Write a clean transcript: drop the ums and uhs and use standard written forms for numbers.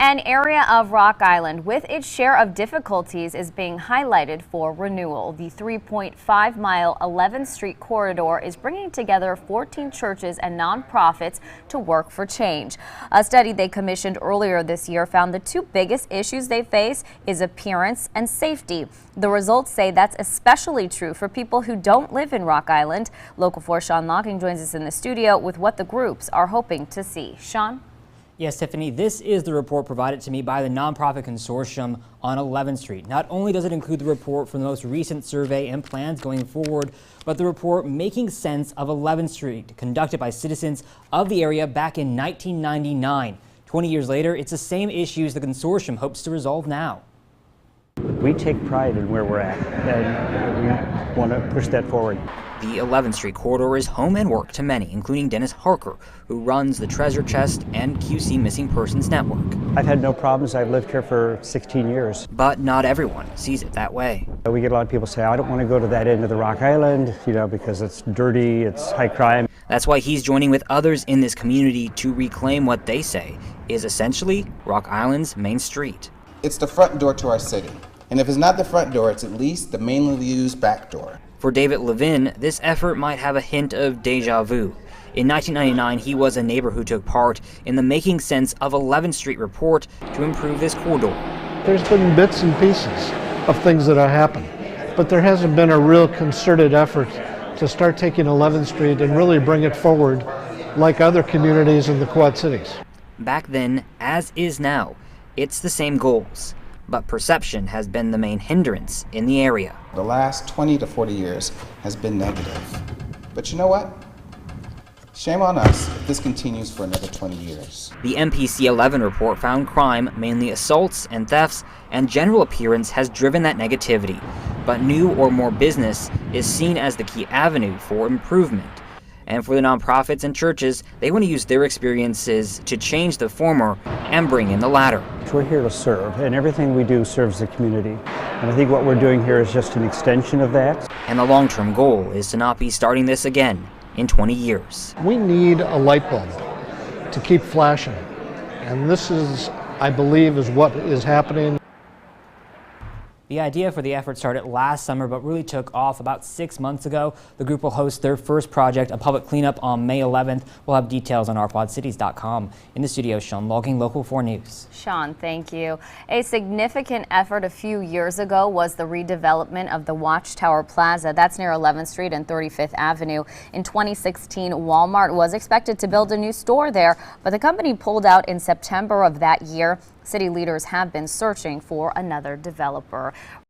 An area of Rock Island with its share of difficulties is being highlighted for renewal. The 3.5-mile 11th Street corridor is bringing together 14 churches and nonprofits to work for change. A study they commissioned earlier this year found the two biggest issues they face is appearance and safety. The results say that's especially true for people who don't live in Rock Island. Local 4's Sean Locking joins us in the studio with what the groups are hoping to see. Sean? Yes, Tiffany, this is the report provided to me by the nonprofit consortium on 11th Street. Not only does it include the report from the most recent survey and plans going forward, but the report Making Sense of 11th Street, conducted by citizens of the area back in 1999. 20 years later, it's the same issues the consortium hopes to resolve now. We take pride in where we're at, and we want to push that forward. The 11th Street corridor is home and work to many, including Dennis Harker, who runs the Treasure Chest and QC Missing Persons Network. I've had no problems. I've lived here for 16 years. But not everyone sees it that way. We get a lot of people say, I don't want to go to that end of the Rock Island, because it's dirty, it's high crime. That's why he's joining with others in this community to reclaim what they say is essentially Rock Island's main street. It's the front door to our city. And if it's not the front door, it's at least the mainly used back door. For David Levin, this effort might have a hint of deja vu. In 1999, he was a neighbor who took part in the Making Sense of 11th Street report to improve this corridor. There's been bits and pieces of things that have happened, but there hasn't been a real concerted effort to start taking 11th Street and really bring it forward like other communities in the Quad Cities. Back then, as is now, it's the same goals. But perception has been the main hindrance in the area. The last 20 to 40 years has been negative. But you know what? Shame on us if this continues for another 20 years. The MPC 11 report found crime, mainly assaults and thefts, and general appearance has driven that negativity. But new or more business is seen as the key avenue for improvement. And for the nonprofits and churches, they want to use their experiences to change the former and bring in the latter. We're here to serve, and everything we do serves the community. And I think what we're doing here is just an extension of that. And the long-term goal is to not be starting this again in 20 years. We need a light bulb to keep flashing. And this is, I believe, is what is happening. The idea for the effort started last summer, but really took off about 6 months ago. The group will host their first project, a public cleanup, on May 11th. We'll have details on ourquadcities.com. In the studio, Sean Logging, Local 4 News. Sean, thank you. A significant effort a few years ago was the redevelopment of the Watchtower Plaza. That's near 11th Street and 35th Avenue. In 2016, Walmart was expected to build a new store there, but the company pulled out in September of that year. City leaders have been searching for another developer.